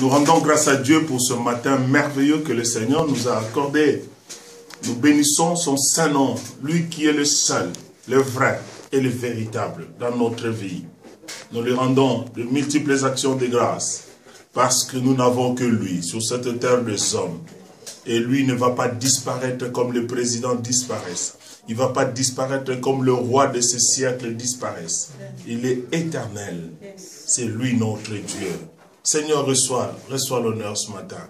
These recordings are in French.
Nous rendons grâce à Dieu pour ce matin merveilleux que le Seigneur nous a accordé. Nous bénissons son saint nom, lui qui est le seul, le vrai et le véritable dans notre vie. Nous lui rendons de multiples actions de grâce parce que nous n'avons que lui sur cette terre des hommes. Et lui ne va pas disparaître comme le président disparaisse. Il ne va pas disparaître comme le roi de ce siècle disparaisse. Il est éternel. C'est lui notre Dieu. Seigneur, reçois l'honneur ce matin.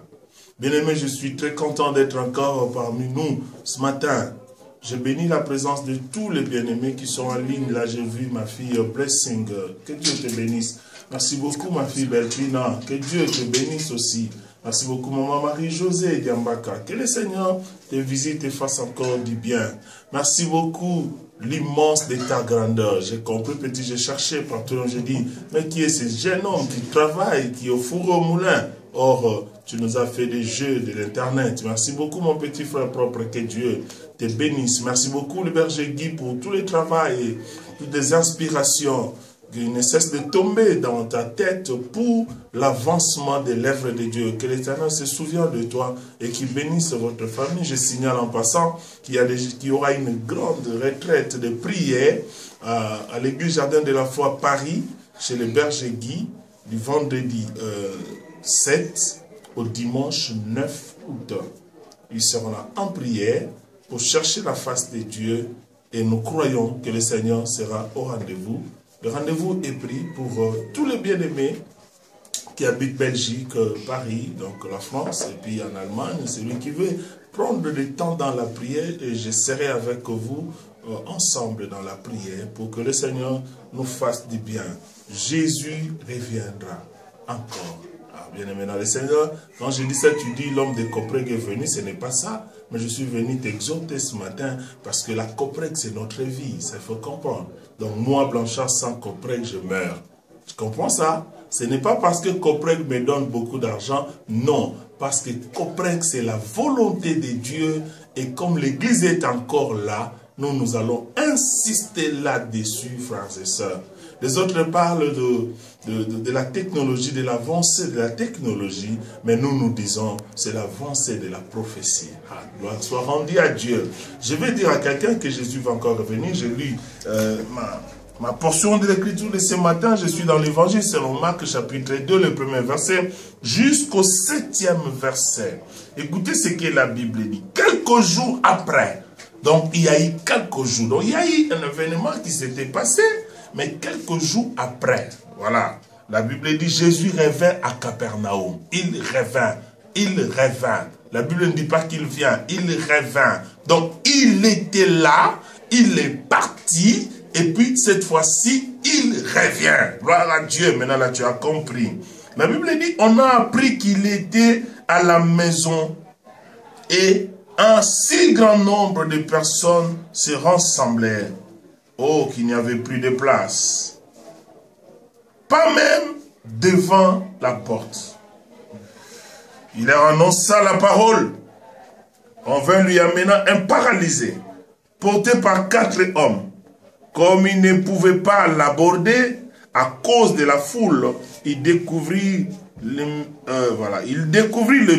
Bien-aimé, je suis très content d'être encore parmi nous ce matin. Je bénis la présence de tous les bien-aimés qui sont en ligne. Là, j'ai vu ma fille Blessing. Que Dieu te bénisse. Merci beaucoup, ma fille Bertrina. Que Dieu te bénisse aussi. Merci beaucoup, maman Marie-Josée Diambaka. Que le Seigneur te visite et fasse encore du bien. Merci beaucoup, l'immense de ta grandeur. J'ai compris, petit, j'ai cherché partout. J'ai dit, mais qui est ce jeune homme qui travaille, qui est au four au moulin? Or, tu nous as fait des jeux de l'internet. Merci beaucoup, mon petit frère propre. Que Dieu te bénisse. Merci beaucoup, le berger Guy, pour tout le travail et toutes les inspirations qui ne cessent de tomber dans ta tête pour l'avancement des lèvres de Dieu. Que l'Éternel se souvienne de toi et qu'il bénisse votre famille. Je signale en passant qu'il y aura une grande retraite de prière à l'église Jardin de la Foi Paris, chez le berger Guy, du vendredi 7 au dimanche 9 août. Ils seront là en prière pour chercher la face de Dieu et nous croyons que le Seigneur sera au rendez-vous. Le rendez-vous est pris pour tous les bien-aimés qui habitent Belgique, Paris, donc la France, et puis en Allemagne. Celui qui veut prendre du temps dans la prière, et je serai avec vous ensemble dans la prière pour que le Seigneur nous fasse du bien. Jésus reviendra encore. Bien-aimé dans le Seigneur, quand je dis ça, tu dis l'homme de Copreg est venu, ce n'est pas ça. Mais je suis venu t'exhorter ce matin parce que la Copreg, c'est notre vie, ça il faut comprendre. Donc moi, Blanchard, sans Copreg, je meurs. Tu comprends ça? Ce n'est pas parce que Copreg me donne beaucoup d'argent, non. Parce que Copreg, c'est la volonté de Dieu et comme l'Église est encore là, nous allons insister là-dessus, frères et sœurs. Les autres parlent de la technologie, de l'avancée de la technologie, mais nous disons c'est l'avancée de la prophétie. Ah, gloire soit rendue à Dieu. Je vais dire à quelqu'un que Jésus va encore revenir. J'ai lu ma portion de l'écriture de ce matin. Je suis dans l'évangile selon Marc chapitre 2, le premier verset, jusqu'au 7e verset. Écoutez ce que la Bible dit. Quelques jours après, donc il y a eu quelques jours, donc il y a eu un événement qui s'était passé, mais quelques jours après, voilà, la Bible dit Jésus revint à Capernaum. Il revint. La Bible ne dit pas qu'il vient, il revint. Donc il était là, il est parti, et puis cette fois-ci, il revient. Gloire à Dieu, maintenant là tu as compris. La Bible dit, on a appris qu'il était à la maison, et un si grand nombre de personnes se rassemblèrent. Oh, qu'il n'y avait plus de place. Pas même devant la porte. Il leur annonça la parole. On vint lui amener un paralysé, porté par 4 hommes. Comme il ne pouvait pas l'aborder à cause de la foule, il découvrit le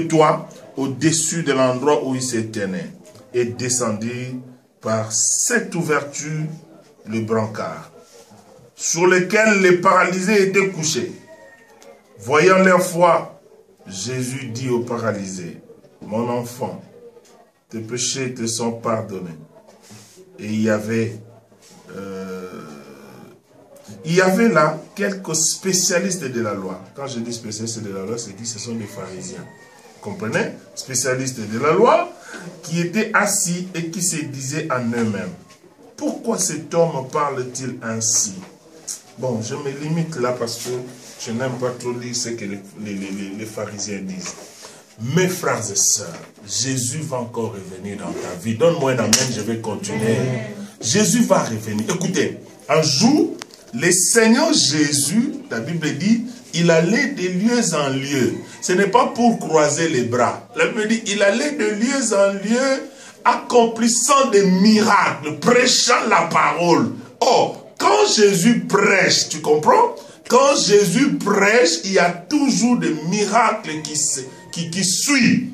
toit au-dessus de l'endroit où il se tenait et descendit par cette ouverture le brancard, sur lequel les paralysés étaient couchés. Voyant leur foi, Jésus dit aux paralysés, « Mon enfant, tes péchés te sont pardonnés. » Et il y avait là quelques spécialistes de la loi. Quand je dis spécialistes de la loi, c'est que ce sont des pharisiens. Vous comprenez? Spécialistes de la loi qui étaient assis et qui se disaient en eux-mêmes. Pourquoi cet homme parle-t-il ainsi? Bon, je me limite là parce que je n'aime pas trop lire ce que les pharisiens disent. Mes frères et sœurs, Jésus va encore revenir dans ta vie. Donne-moi un amen, je vais continuer. Jésus va revenir. Écoutez, un jour, le Seigneur Jésus, la Bible dit, il allait de lieu en lieu. Ce n'est pas pour croiser les bras. La Bible dit, il allait de lieu en lieu, accomplissant des miracles, prêchant la parole. Oh, quand Jésus prêche, tu comprends? Quand Jésus prêche, il y a toujours des miracles qui suivent.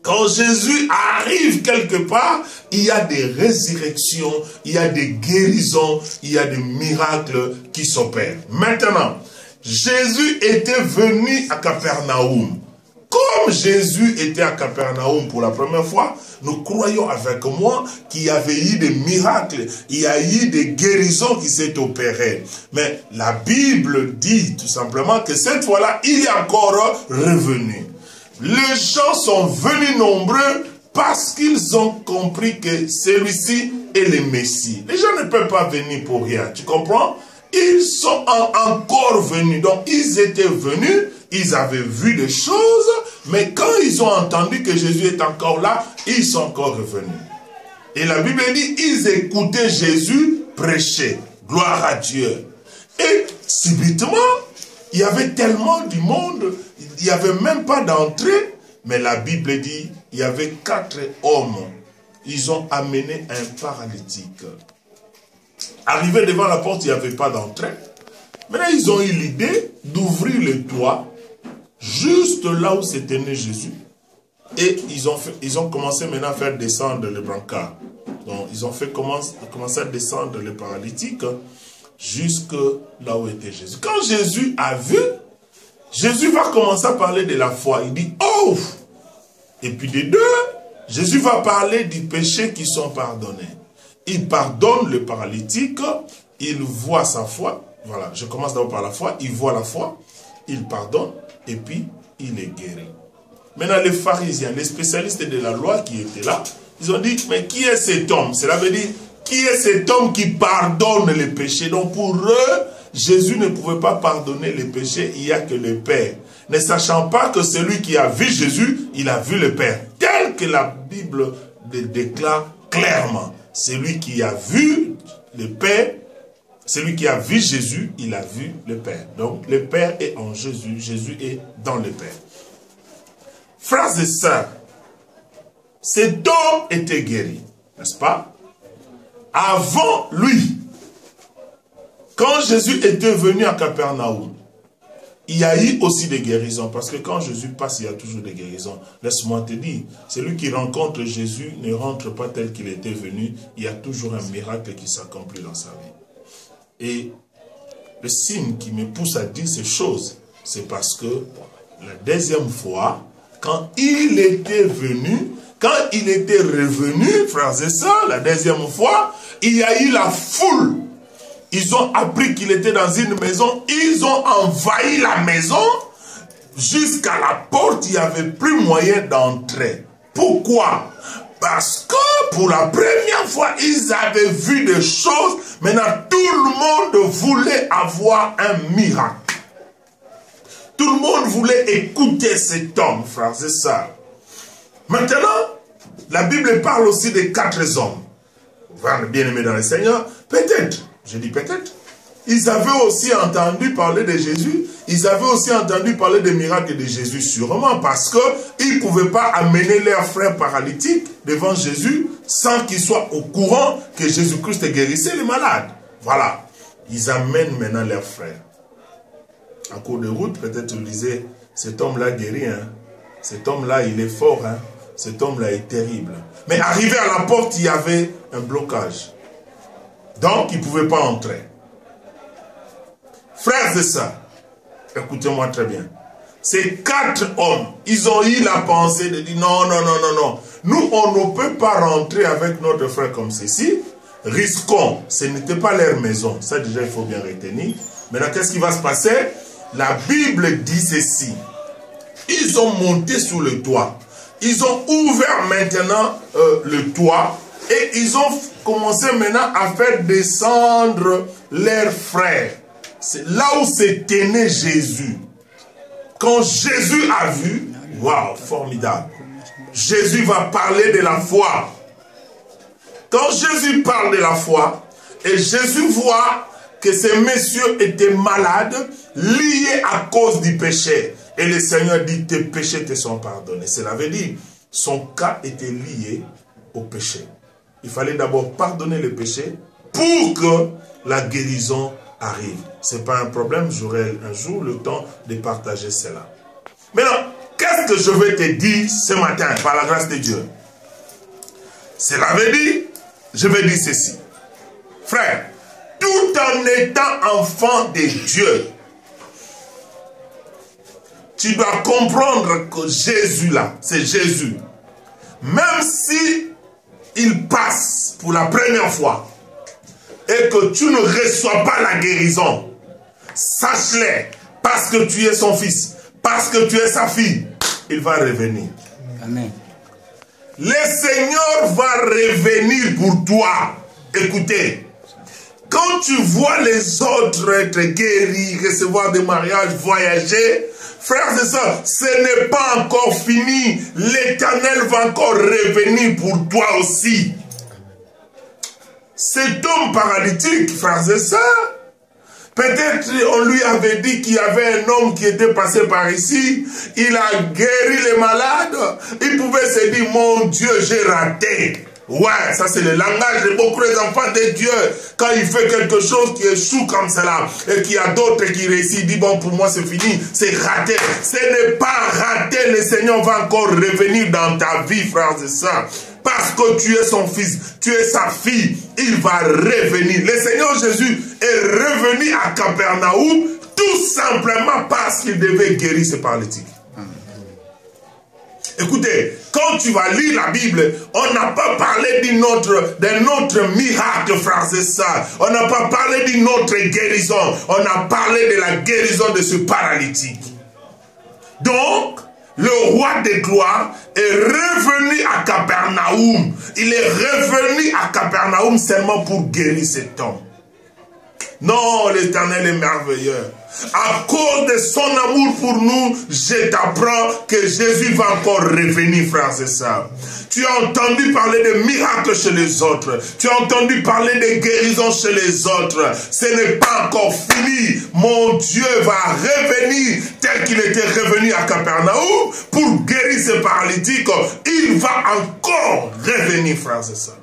Quand Jésus arrive quelque part, il y a des résurrections, il y a des guérisons, il y a des miracles qui s'opèrent. Maintenant, Jésus était venu à Capernaum. Comme Jésus était à Capernaum pour la première fois, nous croyons avec moi qu'il y avait eu des miracles, il y a eu des guérisons qui s'est opérées. Mais la Bible dit tout simplement que cette fois-là, il est encore revenu. Les gens sont venus nombreux parce qu'ils ont compris que celui-ci est le Messie. Les gens ne peuvent pas venir pour rien, tu comprends? Ils sont encore venus, donc ils étaient venus, ils avaient vu des choses, mais quand ils ont entendu que Jésus est encore là, ils sont encore revenus. Et la Bible dit, ils écoutaient Jésus prêcher. Gloire à Dieu. Et subitement, il y avait tellement du monde, il n'y avait même pas d'entrée, mais la Bible dit, il y avait 4 hommes. Ils ont amené un paralytique. Arrivé devant la porte, il n'y avait pas d'entrée. Maintenant, ils ont eu l'idée d'ouvrir le toit, juste là où s'était né Jésus. Et ils ont commencé maintenant à faire descendre le brancard. Donc, ils ont commencé à descendre le paralytique jusque là où était Jésus. Quand Jésus a vu, Jésus va commencer à parler de la foi. Il dit, oh! Et puis des deux, Jésus va parler du péché qui sont pardonnés. Il pardonne le paralytique, il voit sa foi. Voilà, je commence d'abord par la foi. Il voit la foi, il pardonne, et puis il est guéri. Maintenant, les pharisiens, les spécialistes de la loi qui étaient là, ils ont dit, mais qui est cet homme? Cela veut dire, qui est cet homme qui pardonne les péchés? Donc pour eux, Jésus ne pouvait pas pardonner les péchés, il n'y a que le Père. Ne sachant pas que celui qui a vu Jésus, il a vu le Père. Tel que la Bible le déclare clairement. Celui qui a vu le Père, celui qui a vu Jésus, il a vu le Père. Donc le Père est en Jésus, Jésus est dans le Père. Frères et sœurs, cet homme était guéri, n'est-ce pas? Avant lui, quand Jésus était venu à Capernaum, il y a eu aussi des guérisons, parce que quand Jésus passe, il y a toujours des guérisons. Laisse-moi te dire, celui qui rencontre Jésus ne rentre pas tel qu'il était venu, il y a toujours un miracle qui s'accomplit dans sa vie. Et le signe qui me pousse à dire ces choses, c'est parce que la deuxième fois, quand il était venu, quand il était revenu, frères et sœurs, la deuxième fois, il y a eu la foule. Ils ont appris qu'il était dans une maison. Ils ont envahi la maison. Jusqu'à la porte, il n'y avait plus moyen d'entrer. Pourquoi? Parce que pour la première fois, ils avaient vu des choses. Maintenant, tout le monde voulait avoir un miracle. Tout le monde voulait écouter cet homme, frères et sœurs. Maintenant, la Bible parle aussi de 4 hommes. Bien-aimés dans le Seigneur, peut-être. Je dis peut-être. Ils avaient aussi entendu parler de Jésus. Ils avaient aussi entendu parler des miracles de Jésus, sûrement, parce qu'ils ne pouvaient pas amener leurs frères paralytiques devant Jésus sans qu'ils soient au courant que Jésus-Christ guérissait les malades. Voilà. Ils amènent maintenant leurs frères. En cours de route, peut-être vous lisez, cet homme-là guérit, hein. Cet homme-là, il est fort, hein. Cet homme-là est terrible. Mais arrivé à la porte, il y avait un blocage. Donc, il ne pouvait pas entrer. Frères et sœurs, écoutez-moi très bien. Ces 4 hommes, ils ont eu la pensée de dire non, non, non, non, non. Nous, on ne peut pas rentrer avec notre frère comme ceci. Risquons. Ce n'était pas leur maison. Ça, déjà, il faut bien retenir. Maintenant, qu'est-ce qui va se passer? La Bible dit ceci. Ils ont monté sur le toit. Ils ont ouvert maintenant le toit. Et ils ont commencé maintenant à faire descendre leurs frères. C'est là où s'est né Jésus. Quand Jésus a vu, waouh, formidable. Jésus va parler de la foi. Quand Jésus parle de la foi, et Jésus voit que ces messieurs étaient malades, liés à cause du péché. Et le Seigneur dit, tes péchés te sont pardonnés. Cela veut dire, son cas était lié au péché. Il fallait d'abord pardonner le péché pour que la guérison arrive. Ce n'est pas un problème, j'aurai un jour le temps de partager cela. Maintenant, qu'est-ce que je vais te dire ce matin, par la grâce de Dieu? Cela veut dire, je vais dire ceci. Frère, tout en étant enfant de Dieu, tu dois comprendre que Jésus là, c'est Jésus. Même si il passe pour la première fois et que tu ne reçois pas la guérison, sache-le, parce que tu es son fils, parce que tu es sa fille, il va revenir. Amen. Le Seigneur va revenir pour toi. Écoutez, quand tu vois les autres être guéris, recevoir des mariages, voyager, frères et sœurs, ce n'est pas encore fini. L'Éternel va encore revenir pour toi aussi. Cet homme paralytique, frères et sœurs, peut-être on lui avait dit qu'il y avait un homme qui était passé par ici, il a guéri les malades, il pouvait se dire, mon Dieu, j'ai raté. Ouais, ça c'est le langage de beaucoup d'enfants de Dieu. Quand il fait quelque chose qui échoue comme cela, et qu'il y a d'autres qui réussissent, il dit, bon, pour moi c'est fini, c'est raté. Ce n'est pas raté, le Seigneur va encore revenir dans ta vie, frères et sœurs. Parce que tu es son fils, tu es sa fille, il va revenir. Le Seigneur Jésus est revenu à Capernaum tout simplement parce qu'il devait guérir ses paralytiques. Écoutez, quand tu vas lire la Bible, on n'a pas parlé d'un autre miracle, frères et sœurs. On n'a pas parlé d'une autre guérison. On a parlé de la guérison de ce paralytique. Donc, le roi des gloires est revenu à Capernaum. Il est revenu à Capernaum seulement pour guérir cet homme. Non, l'Éternel est merveilleux. À cause de son amour pour nous, je t'apprends que Jésus va encore revenir, frères et sœurs. Tu as entendu parler de miracles chez les autres. Tu as entendu parler de guérisons chez les autres. Ce n'est pas encore fini. Mon Dieu va revenir tel qu'il était revenu à Capernaum pour guérir ces paralytiques. Il va encore revenir, frères et sœurs.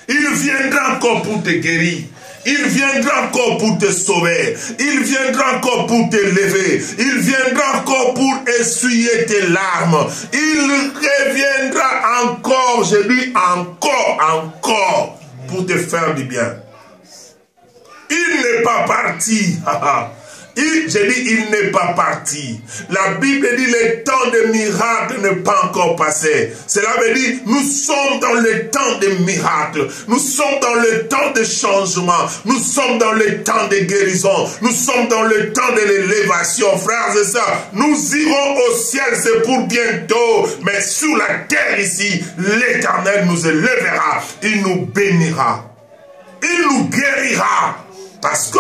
Il viendra encore pour te guérir. Il viendra encore pour te sauver. Il viendra encore pour te lever. Il viendra encore pour essuyer tes larmes. Il reviendra encore, je dis encore, pour te faire du bien. Il n'est pas parti. J'ai dit, il n'est pas parti. La Bible dit, le temps de miracle n'est pas encore passé. Cela veut dire, nous sommes dans le temps de miracle. Nous sommes dans le temps de changement. Nous sommes dans le temps de guérison. Nous sommes dans le temps de l'élévation. Frères et sœurs, nous irons au ciel, c'est pour bientôt. Mais sur la terre ici, l'Éternel nous élèvera. Il nous bénira. Il nous guérira. Parce que,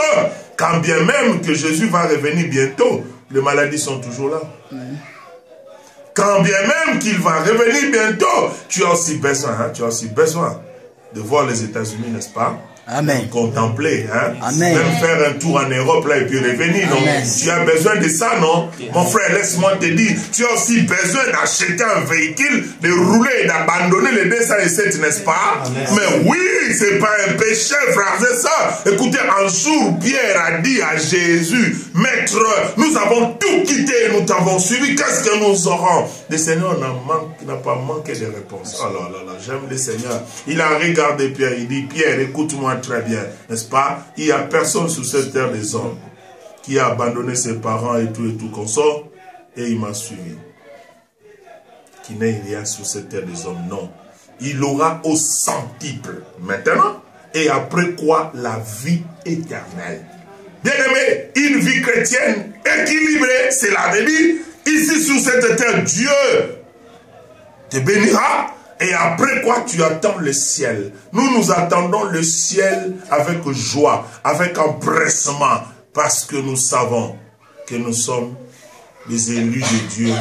quand bien même que Jésus va revenir bientôt, les maladies sont toujours là. Quand bien même qu'il va revenir bientôt, tu as aussi besoin de voir les États-Unis, n'est-ce pas? Amen. Contempler, hein? Amen. Même faire un tour en Europe là et puis revenir, non? Amen. Tu as besoin de ça, non? Mon frère, laisse-moi te dire, tu as aussi besoin d'acheter un véhicule, de rouler, d'abandonner les 207, n'est-ce pas? Amen. Mais oui, c'est pas un péché, frère, c'est ça. Écoutez, un jour, Pierre a dit à Jésus, Maître, nous avons tout quitté, nous t'avons suivi, qu'est-ce que nous aurons? Le Seigneur n'a pas manqué de réponse. Oh là là là, j'aime le Seigneur. Il a regardé Pierre, il dit, Pierre, écoute-moi très bien, n'est-ce pas? Il n'y a personne sur cette terre des hommes qui a abandonné ses parents et tout consort, et il m'a suivi. Qui n'est rien sur cette terre des hommes, non. Il aura au centuple maintenant, et après quoi la vie éternelle. Bien-aimé, une vie chrétienne équilibrée, cela veut dire, ici sur cette terre, Dieu te bénira. Et après quoi, tu attends le ciel. Nous attendons le ciel avec joie, avec empressement, parce que nous savons que nous sommes les élus de Dieu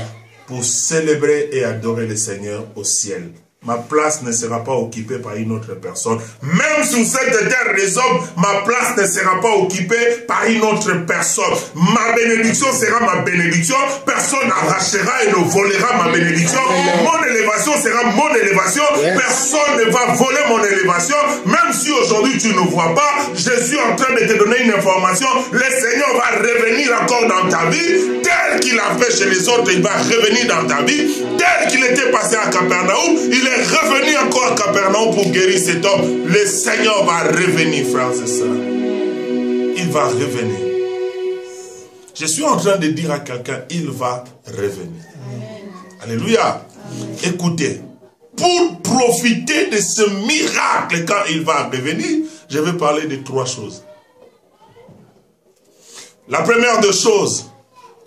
pour célébrer et adorer le Seigneur au ciel. ma place ne sera pas occupée par une autre personne. Même sur cette terre des hommes, ma place ne sera pas occupée par une autre personne. Ma bénédiction sera ma bénédiction. Personne n'arrachera et ne volera ma bénédiction. Mon élévation sera mon élévation. Personne ne va voler mon élévation. Même si aujourd'hui tu ne vois pas, je suis en train de te donner une information. Le Seigneur va revenir encore dans ta vie. Tel qu'il a fait chez les autres, il va revenir dans ta vie. Tel qu'il était passé à Capernaum, il est revenu encore à Capernaum pour guérir cet homme. Le Seigneur va revenir, frères et sœurs. Il va revenir. Je suis en train de dire à quelqu'un, il va revenir. Alléluia. Écoutez, pour profiter de ce miracle quand il va revenir, je vais parler de 3 choses. La première des choses,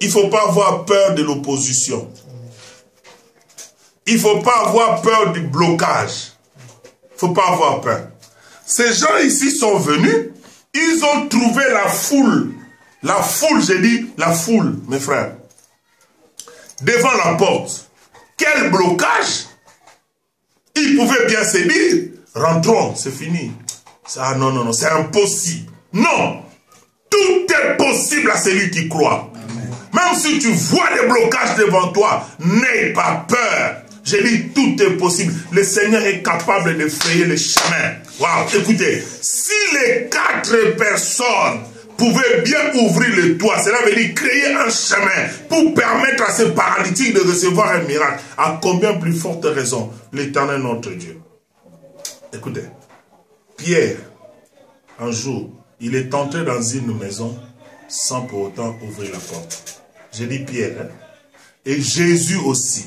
il ne faut pas avoir peur de l'opposition. Il ne faut pas avoir peur du blocage. Il ne faut pas avoir peur. Ces gens ici sont venus, ils ont trouvé la foule. La foule, j'ai dit, la foule, mes frères. Devant la porte. Quel blocage! Ils pouvaient bien se dire, rentrons, c'est fini. Ça, non, non, non, c'est impossible. Non! Tout est possible à celui qui croit. Amen. Même si tu vois des blocages devant toi, n'aie pas peur. J'ai dit, tout est possible. Le Seigneur est capable de frayer le chemin. Waouh, écoutez, si les 4 personnes pouvaient bien ouvrir le toit, cela veut dire créer un chemin pour permettre à ces paralytiques de recevoir un miracle. À combien plus forte raison l'Éternel notre Dieu? Écoutez, Pierre, un jour, il est entré dans une maison sans pour autant ouvrir la porte. J'ai dit Pierre, hein? Et Jésus aussi.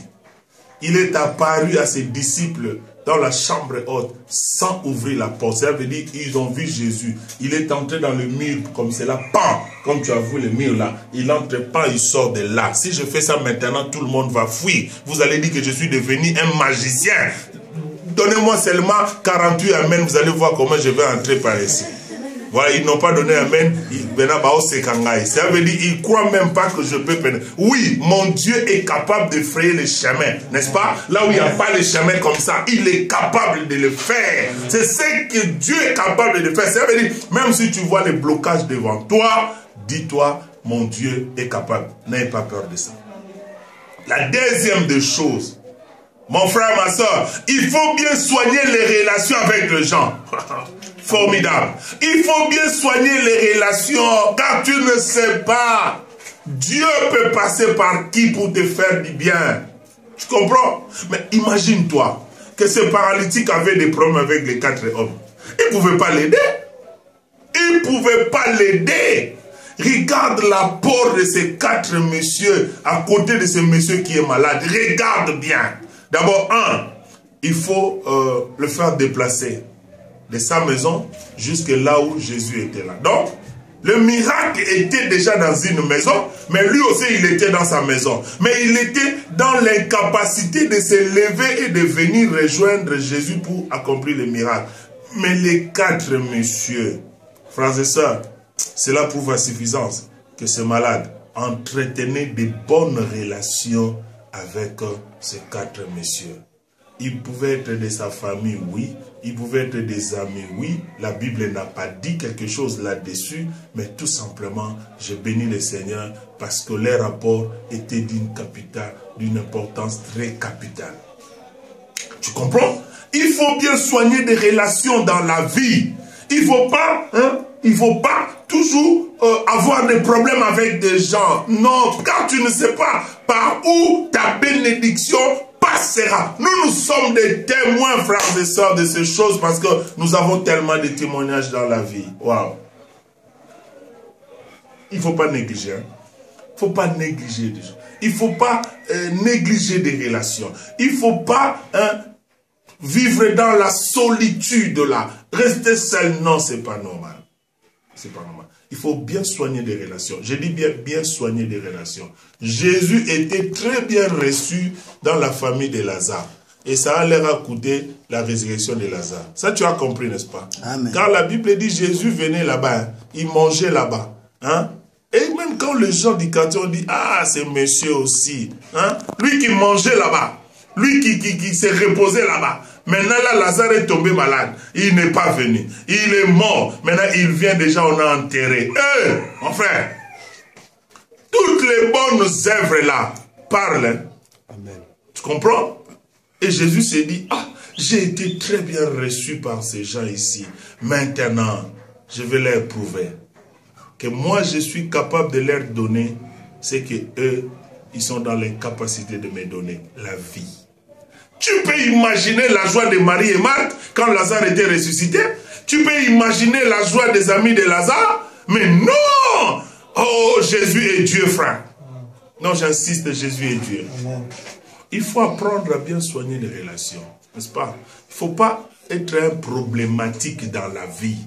Il est apparu à ses disciples dans la chambre haute sans ouvrir la porte. Ça veut dire ils ont vu Jésus. Il est entré dans le mur comme cela. Pan, comme tu as vu le mur là. Il entre pas, il sort de là. Si je fais ça maintenant, tout le monde va fuir. Vous allez dire que je suis devenu un magicien. Donnez-moi seulement 48 amen. Vous allez voir comment je vais entrer par ici. Voilà, ils n'ont pas donné amen. Ça veut dire ils ne croient même pas que je peux pénétrer. Oui, mon Dieu est capable de frayer le chemin, n'est-ce pas? Là où il n'y a pas de chemin comme ça, il est capable de le faire. C'est ce que Dieu est capable de faire. Ça veut dire, même si tu vois les blocages devant toi, dis-toi, mon Dieu est capable. N'ayez pas peur de ça. La deuxième des choses, mon frère, ma soeur, il faut bien soigner les relations avec les gens. Formidable. Il faut bien soigner les relations, car tu ne sais pas. Dieu peut passer par qui pour te faire du bien. Tu comprends? Mais imagine-toi que ce paralytique avait des problèmes avec les 4 hommes. Il ne pouvait pas l'aider. Il ne pouvait pas l'aider. Regarde la peau de ces 4 messieurs à côté de ce monsieur qui est malade. Regarde bien. D'abord, il faut le faire déplacer de sa maison jusque là où Jésus était là. Donc, le miracle était déjà dans une maison, mais lui aussi il était dans sa maison. Mais il était dans l'incapacité de se lever et de venir rejoindre Jésus pour accomplir le miracle. Mais les 4 messieurs, frères et sœurs, cela prouve à suffisance que ce malade entretenait de bonnes relations avec ces 4 messieurs. Il pouvait être de sa famille, oui. Il pouvait être des amis, oui. La Bible n'a pas dit quelque chose là-dessus, mais tout simplement, je bénis le Seigneur parce que les rapports étaient d'une importance très capitale. Tu comprends? Il faut bien soigner des relations dans la vie. Il ne faut pas toujours avoir des problèmes avec des gens. Non, car tu ne sais pas par où ta bénédiction passera. Nous sommes des témoins, frères et sœurs, de ces choses parce que nous avons tellement de témoignages dans la vie. Waouh! Il ne faut pas négliger. Il ne faut pas négliger des gens. Il ne faut pas négliger des relations. Il ne faut pas vivre dans la solitude là. Rester seul, non, ce n'est pas normal. C'est pas normal. Il faut bien soigner des relations. Je dis bien soigner des relations. Jésus était très bien reçu dans la famille de Lazare. Et ça a leur a coûté la résurrection de Lazare. Ça, tu as compris, n'est-ce pas? Amen. Car la Bible dit Jésus venait là-bas. Il mangeait là-bas. Hein? Et même quand les gens du quartier ont dit, ah, c'est monsieur aussi. Hein? Lui qui mangeait là-bas. Lui qui s'est reposé là-bas. Maintenant, là, Lazare est tombé malade. Il n'est pas venu. Il est mort. Maintenant, il vient déjà, on a enterré. Mon frère, toutes les bonnes œuvres là parlent. Hein? Amen. Tu comprends? Et Jésus s'est dit, ah, j'ai été très bien reçu par ces gens ici. Maintenant, je vais leur prouver que moi, je suis capable de leur donner ce que eux, ils sont dans les capacités de me donner, la vie. Tu peux imaginer la joie de Marie et Marthe quand Lazare était ressuscité. Tu peux imaginer la joie des amis de Lazare. Mais non! Oh, Jésus est Dieu, frère. Non, j'insiste, Jésus est Dieu. Amen. Il faut apprendre à bien soigner les relations, n'est-ce pas? Il ne faut pas être un problématique dans la vie.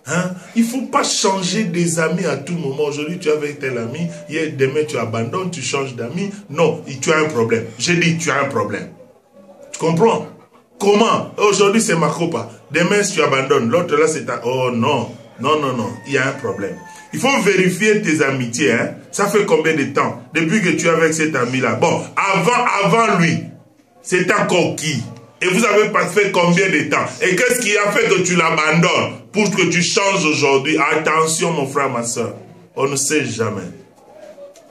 Hein? Il ne faut pas changer des amis à tout moment. Aujourd'hui, tu es avec tel ami, hier, demain, tu abandonnes, tu changes d'amis. Non, tu as un problème. J'ai dit, tu as un problème. Tu comprends? Comment? Aujourd'hui, c'est ma copa. Demain, si tu abandonnes, l'autre là, c'est ta... Oh non, non, non, non, il y a un problème. Il faut vérifier tes amitiés. Hein? Ça fait combien de temps? Depuis que tu es avec cet ami-là. Bon, avant lui, c'est encore qui? Et vous avez pas fait combien de temps? Et qu'est-ce qui a fait que tu l'abandonnes pour que tu changes aujourd'hui? Attention, mon frère, ma soeur. On ne sait jamais.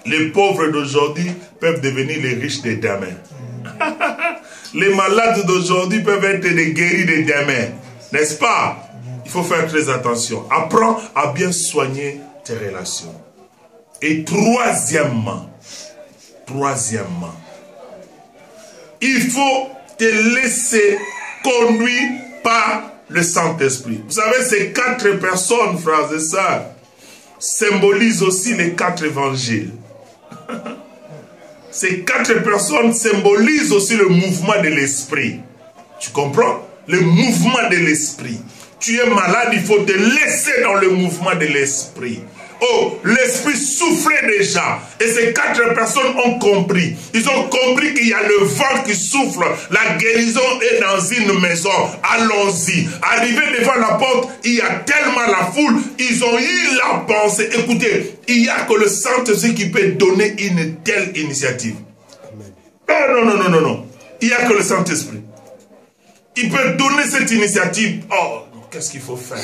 Les pauvres d'aujourd'hui peuvent devenir les riches de demain. Les malades d'aujourd'hui peuvent être des guéris de demain. N'est-ce pas? Il faut faire très attention. Apprends à bien soigner tes relations. Et troisièmement, il faut te laisser conduire par le Saint-Esprit. Vous savez, ces 4 personnes, frères et sœurs, symbolisent aussi les 4 évangiles. Ces 4 personnes symbolisent aussi le mouvement de l'esprit. Tu comprends? Le mouvement de l'esprit. Tu es malade, il faut te laisser dans le mouvement de l'esprit. Oh, l'esprit soufflait déjà. Et ces 4 personnes ont compris. Ils ont compris qu'il y a le vent qui souffle. La guérison est dans une maison. Allons-y. Arrivé devant la porte, il y a tellement la foule. Ils ont eu la pensée. Écoutez, il n'y a que le Saint-Esprit qui peut donner une telle initiative. Non, non, non, non, non. Il n'y a que le Saint-Esprit. Il peut donner cette initiative. Oh, qu'est-ce qu'il faut faire?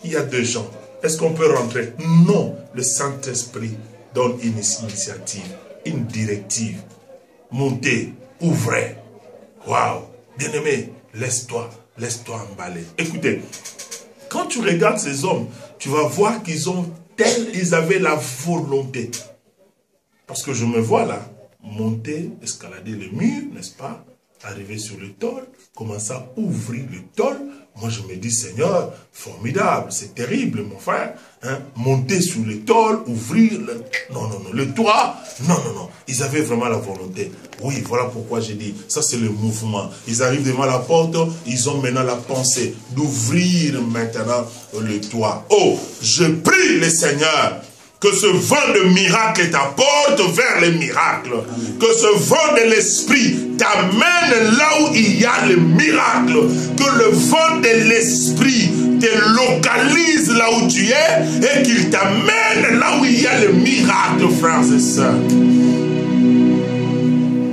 Il y a 2 gens. Est-ce qu'on peut rentrer? Non. Le Saint-Esprit donne une initiative, une directive. Montez, ouvrez. Waouh. Bien-aimé, laisse-toi emballer. Écoutez, quand tu regardes ces hommes, tu vas voir ils avaient la volonté. Parce que je me vois là, monter, escalader le mur, n'est-ce pas? Arriver sur le tôle, commencer à ouvrir le tôle. Moi, je me dis, Seigneur, formidable, c'est terrible, mon frère. Hein? Monter sur le tôle, ouvrir le... Non, non, non, le toit. Non, non, non. Ils avaient vraiment la volonté. Oui, voilà pourquoi j'ai dit, ça c'est le mouvement. Ils arrivent devant la porte, ils ont maintenant la pensée d'ouvrir maintenant le toit. Oh, je prie le Seigneur que ce vent de miracle t'apporte vers les miracles. Que ce vent de l'esprit t'amène là où il y a le miracle. Que le vent de l'esprit te localise là où tu es et qu'il t'amène là où il y a le miracle, frères et sœurs.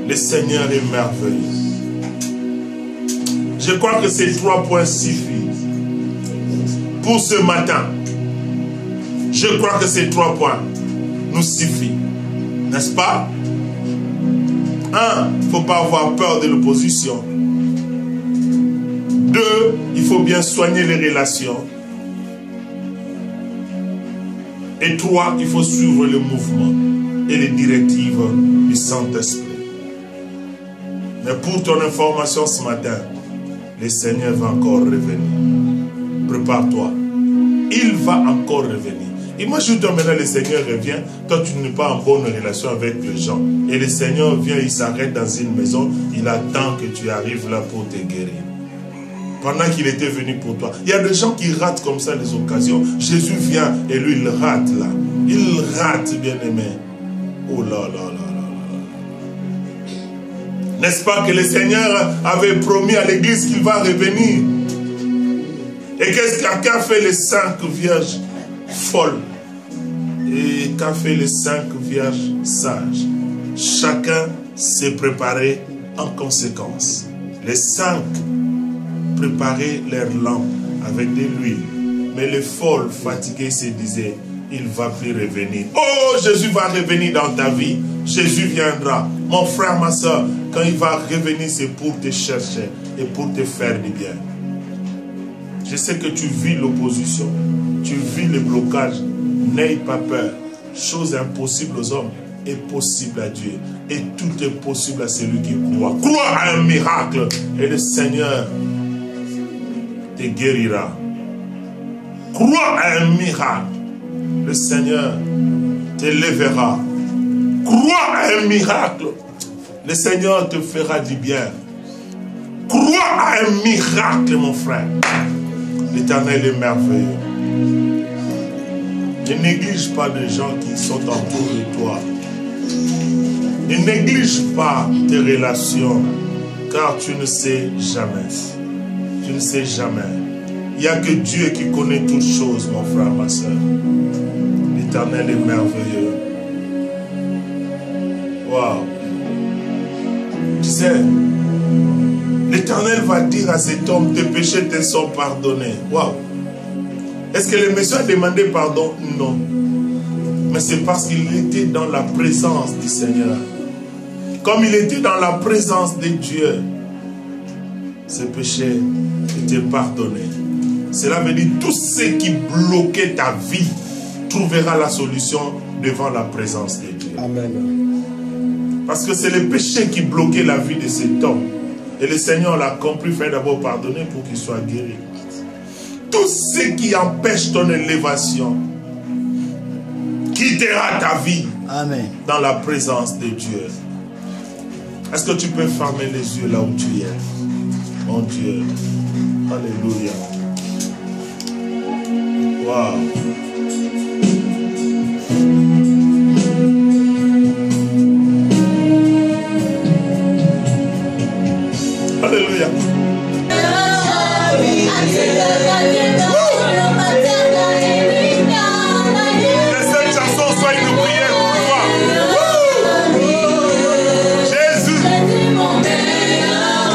Le Seigneur est merveilleux. Je crois que ces 3 points suffisent pour ce matin. Je crois que ces 3 points nous suffisent. N'est-ce pas? 1, il ne faut pas avoir peur de l'opposition. 2, il faut bien soigner les relations. Et 3, il faut suivre le mouvement et les directives du Saint-Esprit. Mais pour ton information ce matin, le Seigneur va encore revenir. Prépare-toi. Il va encore revenir. Imagine-toi maintenant, le Seigneur revient, toi tu n'es pas en bonne relation avec les gens. Et le Seigneur vient, il s'arrête dans une maison, il attend que tu arrives là pour te guérir. Pendant qu'il était venu pour toi. Il y a des gens qui ratent comme ça les occasions. Jésus vient et lui il rate là. Il rate, bien aimé. Oh là là là là là. N'est-ce pas que le Seigneur avait promis à l'église qu'il va revenir? Et qu'est-ce qu'a fait les 5 vierges folles? Et qu'a fait les 5 vierges sages? Chacun s'est préparé En conséquence, les 5 préparaient leurs lampes avec de l'huile. Mais les folles, fatiguées, se disaient, il ne va plus revenir. Oh, Jésus va revenir dans ta vie. Jésus viendra. Mon frère, ma soeur, quand il va revenir, c'est pour te chercher et pour te faire du bien. Je sais que tu vis l'opposition, tu vis le blocage. N'aie pas peur. Chose impossible aux hommes est possible à Dieu. Et tout est possible à celui qui croit. Crois à un miracle et le Seigneur te guérira. Crois à un miracle. Le Seigneur te lèvera. Crois à un miracle. Le Seigneur te fera du bien. Crois à un miracle, mon frère. L'Éternel est merveilleux. Ne néglige pas les gens qui sont autour de toi. Ne néglige pas tes relations, car tu ne sais jamais. Tu ne sais jamais. Il n'y a que Dieu qui connaît toutes choses, mon frère, ma soeur. L'Éternel est merveilleux. Waouh. Tu sais, l'Éternel va dire à cet homme, tes péchés te sont pardonnés. Waouh. Est-ce que le monsieur a demandé pardon? Non. Mais c'est parce qu'il était dans la présence du Seigneur. Comme il était dans la présence de Dieu, ses péchés étaient pardonnés. Cela veut dire tout ce qui bloquait ta vie trouvera la solution devant la présence de Dieu. Amen. Parce que c'est le péché qui bloquait la vie de cet homme. Et le Seigneur l'a compris, fait d'abord pardonner pour qu'il soit guéri. Tout ce qui empêche ton élévation quittera ta vie. Amen. Dans la présence de Dieu. Est-ce que tu peux fermer les yeux là où tu es? Mon Dieu. Alléluia. Waouh. Alléluia. Que cette chanson soit une prière pour toi. Jésus,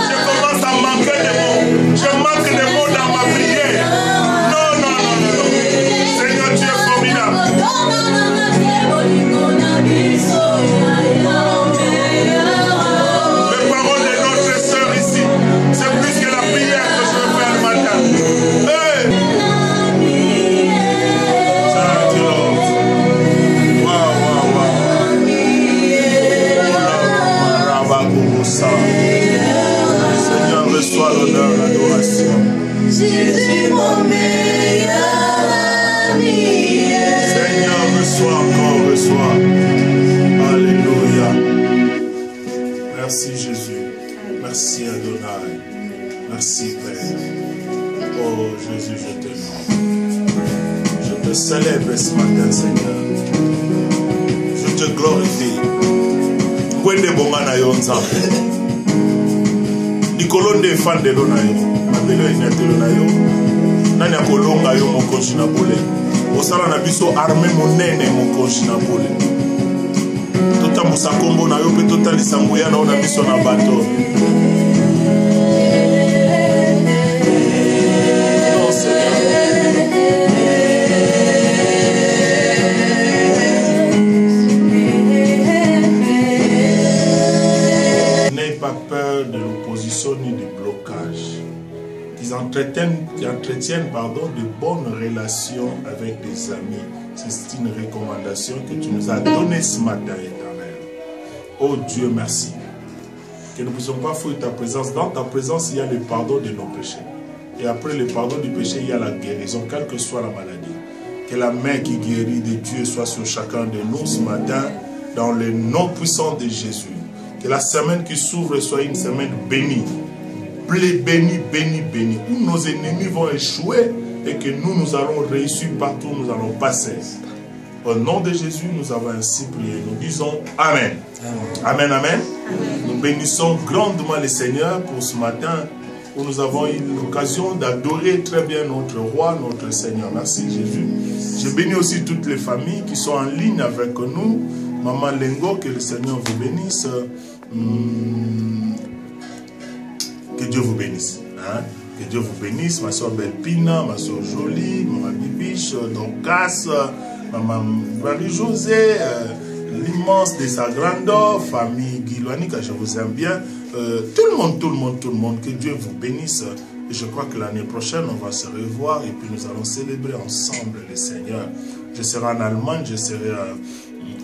je commence à manquer de mots. Je manque de mots dans ma prière. Non, non, non, non, non. Seigneur, tu es formidable. Les paroles de notre sœur ici, c'est plus que la prière que je veux faire le matin. Hey! Thank you, Lord. Wow, wow, wow. Seigneur, reçois l'honneur, l'adoration. Seigneur, reçois encore, reçois. Alléluia. Merci Jésus. Merci Adonai. Merci Père. Oh Jésus, je te loue. Je te célèbre ce matin, Seigneur. Je te glorifie. Kwende bongana yo nzambe. Nikolo nde fandelo na yo. Mabelo inatelo na yo. Nani akolonga yo mokonzi na bole. Osala na biso arme monene mokonzi na bole. Totambusa kombo na yo pe totalisa nguya na yo na biso na bato. Pas peur de l'opposition ni du blocage. Qu'ils entretiennent de bonnes relations avec des amis. C'est une recommandation que tu nous as donnée ce matin, Éternel. Oh Dieu, merci. Que nous ne puissions pas fuir ta présence. Dans ta présence, il y a le pardon de nos péchés. Et après le pardon du péché, il y a la guérison, quelle que soit la maladie. Que la main qui guérit de Dieu soit sur chacun de nous ce matin, dans le nom puissant de Jésus. Que la semaine qui s'ouvre soit une semaine bénie. Bénie, bénie, bénie. Où nos ennemis vont échouer et que nous, nous allons réussir partout où nous allons passer. Au nom de Jésus, nous avons ainsi prié. Nous disons Amen. Amen, amen. Amen. Nous bénissons grandement le Seigneur pour ce matin où nous avons eu l'occasion d'adorer très bien notre roi, notre Seigneur. Merci Jésus. Je bénis aussi toutes les familles qui sont en ligne avec nous, Maman Lengo, que le Seigneur vous bénisse. Que Dieu vous bénisse. Hein? Que Dieu vous bénisse. Ma soeur Belpina, ma soeur Jolie, Maman Bibiche, Dorcas, Maman Marie-José, l'immense de sa grandeur, famille Guiloani, que je vous aime bien. Tout le monde, que Dieu vous bénisse. Et je crois que l'année prochaine, on va se revoir et puis nous allons célébrer ensemble le Seigneur. Je serai en Allemagne, je serai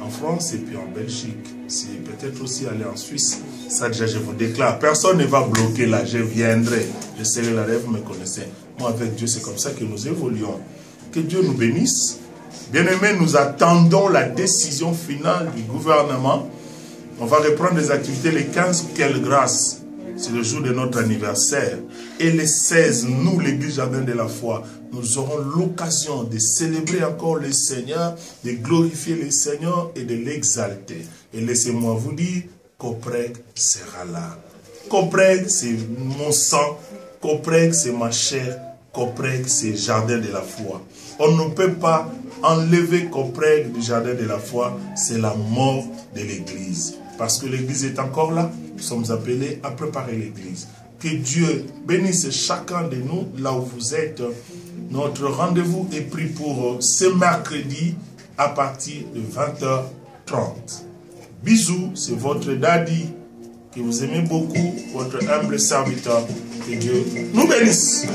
en France et puis en Belgique. C'est peut-être aussi aller en Suisse. Ça déjà, je vous déclare. Personne ne va bloquer là. Je viendrai. Je serai là, vous me connaissez. Moi, avec Dieu, c'est comme ça que nous évoluons. Que Dieu nous bénisse. Bien-aimés, nous attendons la décision finale du gouvernement. On va reprendre les activités les 15. Quelle grâce! C'est le jour de notre anniversaire. Et les 16, nous, l'Église Jardin de la Foi, nous aurons l'occasion de célébrer encore le Seigneur, de glorifier le Seigneur et de l'exalter. Et laissez-moi vous dire, Copreg sera là. Copreg, c'est mon sang. Copreg, c'est ma chair. Copreg, c'est Jardin de la Foi. On ne peut pas enlever Copreg du Jardin de la Foi. C'est la mort de l'Église. Parce que l'Église est encore là. Nous sommes appelés à préparer l'Église. Que Dieu bénisse chacun de nous là où vous êtes. Notre rendez-vous est pris pour ce mercredi à partir de 20h30. Bisous, c'est votre daddy que vous aimez beaucoup, votre humble serviteur. Que Dieu nous bénisse.